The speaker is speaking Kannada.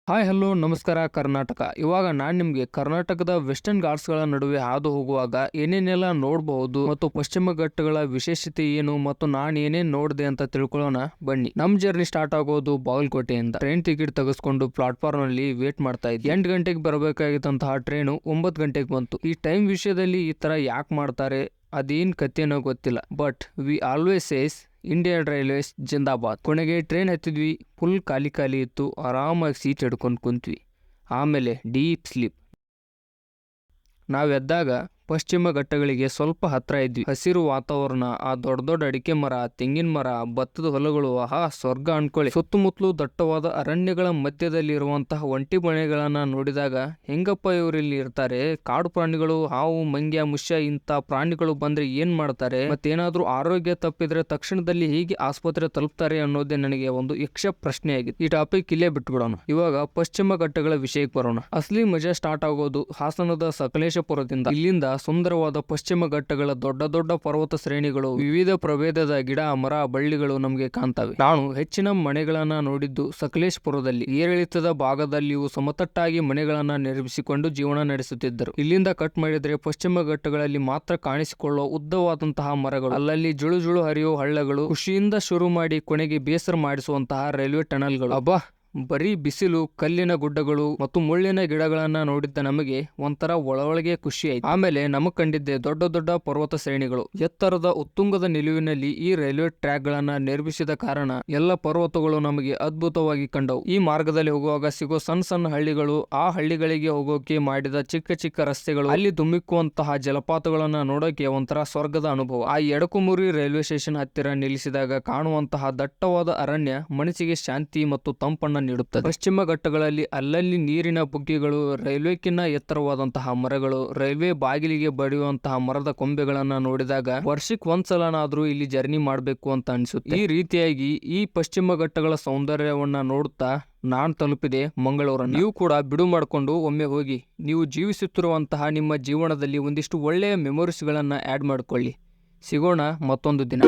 ಹಾಯ್ ಹಲೋ ನಮಸ್ಕಾರ ಕರ್ನಾಟಕ. ಇವಾಗ ನಾನು ನಿಮಗೆ ಕರ್ನಾಟಕದ ವೆಸ್ಟರ್ನ್ ಘಾಟ್ಸ್ಗಳ ನಡುವೆ ಹಾದು ಹೋಗುವಾಗ ಏನೇನೆಲ್ಲ ನೋಡಬಹುದು ಮತ್ತು ಪಶ್ಚಿಮ ಘಟ್ಟಗಳ ವಿಶೇಷತೆ ಏನು ಮತ್ತು ನಾನು ಏನೇನು ನೋಡಿದೆ ಅಂತ ತಿಳ್ಕೊಳ್ಳೋಣ ಬನ್ನಿ. ನಮ್ ಜರ್ನಿ ಸ್ಟಾರ್ಟ್ ಆಗೋದು ಬಾಗಲಕೋಟೆಯಿಂದ. ಟ್ರೈನ್ ಟಿಕೆಟ್ ತೆಗೆಸ್ಕೊಂಡು ಪ್ಲಾಟ್ಫಾರ್ಮ್ ನಲ್ಲಿ ವೇಟ್ ಮಾಡ್ತಾ ಇದ್ದೆ. 8 ಗಂಟೆಗೆ ಬರಬೇಕಾಗಿದ್ದಂತಹ ಟ್ರೈನು 9 ಗಂಟೆಗೆ ಬಂತು. ಈ ಟೈಮ್ ವಿಷಯದಲ್ಲಿ ಈ ತರ ಯಾಕೆ ಮಾಡ್ತಾರೆ ಅದೇನ್ ಕಥೆನೋ ಗೊತ್ತಿಲ್ಲ. But we always says Indian railways ಜಿಂದಾಬಾದ್. ಕೊನೆಗೆ ಟ್ರೈನ್ ಹತ್ತಿದ್ವಿ. ಫುಲ್ ಖಾಲಿ ಇತ್ತು. ಆರಾಮಾಗಿ ಸೀಟ್ ಹಿಡ್ಕೊಂಡು ಕುಂತ್ವಿ. ಆಮೇಲೆ ಡೀಪ್ ಸ್ಲೀಪ್. ನಾವೆದ್ದಾಗ ಪಶ್ಚಿಮ ಘಟ್ಟಗಳಿಗೆ ಸ್ವಲ್ಪ ಹತ್ರ ಇದ್ವಿ. ಹಸಿರು ವಾತಾವರಣ, ಆ ದೊಡ್ಡ ದೊಡ್ಡ ಅಡಿಕೆ ಮರ, ತೆಂಗಿನ ಮರ, ಭತ್ತದ ಹೊಲಗಳು, ಆಹಾ ಸ್ವರ್ಗ ಅನ್ಕೊಳ್ಳಿ. ಸುತ್ತಮುತ್ತಲು ದಟ್ಟವಾದ ಅರಣ್ಯಗಳ ಮಧ್ಯದಲ್ಲಿ ಇರುವಂತಹ ಒಂಟಿ ಮನೆಗಳನ್ನ ನೋಡಿದಾಗ ಹೆಂಗಪ್ಪ ಇವರಿಲ್ಲಿ ಇರ್ತಾರೆ? ಕಾಡು ಪ್ರಾಣಿಗಳು, ಹಾವು, ಮಂಗ್ಯ, ಮುಷ್ಯ ಇಂತ ಪ್ರಾಣಿಗಳು ಬಂದ್ರೆ ಏನ್ ಮಾಡ್ತಾರೆ? ಮತ್ತೇನಾದ್ರೂ ಆರೋಗ್ಯ ತಪ್ಪಿದ್ರೆ ತಕ್ಷಣದಲ್ಲಿ ಹೇಗೆ ಆಸ್ಪತ್ರೆ ತಲುಪ್ತಾರೆ ಅನ್ನೋದೇ ನನಗೆ ಒಂದು ಯಕ್ಷ ಪ್ರಶ್ನೆ ಆಗಿತ್ತು. ಈ ಟಾಪಿಕ್ ಇಲ್ಲೇ ಬಿಟ್ಬಿಡೋಣ. ಇವಾಗ ಪಶ್ಚಿಮ ಘಟ್ಟಗಳ ವಿಷಯಕ್ಕೆ ಬರೋಣ. ಅಸಲಿ ಮಜಾ ಸ್ಟಾರ್ಟ್ ಆಗೋದು ಹಾಸನದ ಸಕಲೇಶಪುರದಿಂದ. ಇಲ್ಲಿಂದ ಸುಂದರವಾದ ಪಶ್ಚಿಮ ಘಟ್ಟಗಳ ದೊಡ್ಡ ದೊಡ್ಡ ಪರ್ವತ ಶ್ರೇಣಿಗಳು, ವಿವಿಧ ಪ್ರಭೇದದ ಗಿಡ ಮರ ಬಳ್ಳಿಗಳು ನಮಗೆ ಕಾಣ್ತವೆ. ನಾನು ಹೆಚ್ಚಿನ ಮನೆಗಳನ್ನ ನೋಡಿದ್ದು ಸಕಲೇಶಪುರದಲ್ಲಿ. ಏರಿಳಿತದ ಭಾಗದಲ್ಲಿಯೂ ಸಮತಟ್ಟಾಗಿ ಮನೆಗಳನ್ನ ನಿರ್ಮಿಸಿಕೊಂಡು ಜೀವನ ನಡೆಸುತ್ತಿದ್ದರು. ಇಲ್ಲಿಂದ ಕಟ್ ಮಾಡಿದ್ರೆ ಪಶ್ಚಿಮ ಘಟ್ಟಗಳಲ್ಲಿ ಮಾತ್ರ ಕಾಣಿಸಿಕೊಳ್ಳುವ ಉದ್ದವಾದಂತಹ ಮರಗಳು, ಅಲ್ಲಲ್ಲಿ ಜುಳು ಜುಳು ಹರಿಯುವ ಹಳ್ಳಗಳು, ಖುಷಿಯಿಂದ ಶುರು ಮಾಡಿ ಕೊನೆಗೆ ಬೇಸರ ಮಾಡಿಸುವಂತಹ ರೈಲ್ವೆ ಟನಲ್ಗಳು. ಅಬ್ಬಾ, ಬರೀ ಬಿಸಿಲು, ಕಲ್ಲಿನ ಗುಡ್ಡಗಳು ಮತ್ತು ಮುಳ್ಳಿನ ಗಿಡಗಳನ್ನ ನೋಡಿದ್ದ ನಮಗೆ ಒಂಥರ ಒಳಗೆ ಖುಷಿ ಆಯ್ತು. ಆಮೇಲೆ ನಮಗ್ ಕಂಡಿದ್ದೆ ದೊಡ್ಡ ದೊಡ್ಡ ಪರ್ವತ ಶ್ರೇಣಿಗಳು. ಎತ್ತರದ ಉತ್ತುಂಗದ ನಿಲುವಿನಲ್ಲಿ ಈ ರೈಲ್ವೆ ಟ್ರ್ಯಾಕ್ ಗಳನ್ನ ನಿರ್ಮಿಸಿದ ಕಾರಣ ಎಲ್ಲ ಪರ್ವತಗಳು ನಮಗೆ ಅದ್ಭುತವಾಗಿ ಕಂಡವು. ಈ ಮಾರ್ಗದಲ್ಲಿ ಹೋಗುವಾಗ ಸಿಗೋ ಸಣ್ಣ ಸಣ್ಣ ಹಳ್ಳಿಗಳು, ಆ ಹಳ್ಳಿಗಳಿಗೆ ಹೋಗೋಕೆ ಮಾಡಿದ ಚಿಕ್ಕ ಚಿಕ್ಕ ರಸ್ತೆಗಳು, ಅಲ್ಲಿ ಧುಮ್ಮಿಕ್ಕುವಂತಹ ಜಲಪಾತಗಳನ್ನ ನೋಡೋಕೆ ಒಂಥರ ಸ್ವರ್ಗದ ಅನುಭವ. ಆ ಎಡಕುಮುರಿ ರೈಲ್ವೆ ಸ್ಟೇಷನ್ ಹತ್ತಿರ ನಿಲ್ಲಿಸಿದಾಗ ಕಾಣುವಂತಹ ದಟ್ಟವಾದ ಅರಣ್ಯ ಮನಸ್ಸಿಗೆ ಶಾಂತಿ ಮತ್ತು ತಂಪನ್ನ ನೀಡುತ್ತದೆ. ಪಶ್ಚಿಮ ಘಟ್ಟಗಳಲ್ಲಿ ಅಲ್ಲಲ್ಲಿ ನೀರಿನ ಬುಗ್ಗೆಗಳು, ರೈಲ್ವೆಕ್ಕಿನ್ನ ಎತ್ತರವಾದಂತಹ ಮರಗಳು, ರೈಲ್ವೆ ಬಾಗಿಲಿಗೆ ಬಡಿಯುವಂತಹ ಮರದ ಕೊಂಬೆಗಳನ್ನ ನೋಡಿದಾಗ ವರ್ಷಕ್ಕೆ ಒಂದ್ಸಲನಾದ್ರೂ ಇಲ್ಲಿ ಜರ್ನಿ ಮಾಡಬೇಕು ಅಂತ ಅನಿಸುತ್ತೆ. ಈ ರೀತಿಯಾಗಿ ಈ ಪಶ್ಚಿಮ ಘಟ್ಟಗಳ ಸೌಂದರ್ಯವನ್ನ ನೋಡುತ್ತಾ ನಾನ್ ತಲುಪಿದೆ ಮಂಗಳೂರನ್ನು. ನೀವು ಕೂಡ ಬಿಡು ಮಾಡಿಕೊಂಡು ಒಮ್ಮೆ ಹೋಗಿ. ನೀವು ಜೀವಿಸುತ್ತಿರುವಂತಹ ನಿಮ್ಮ ಜೀವನದಲ್ಲಿ ಒಂದಿಷ್ಟು ಒಳ್ಳೆಯ ಮೆಮೊರೀಸ್ಗಳನ್ನ ಆಡ್ ಮಾಡ್ಕೊಳ್ಳಿ. ಸಿಗೋಣ ಮತ್ತೊಂದು ದಿನ.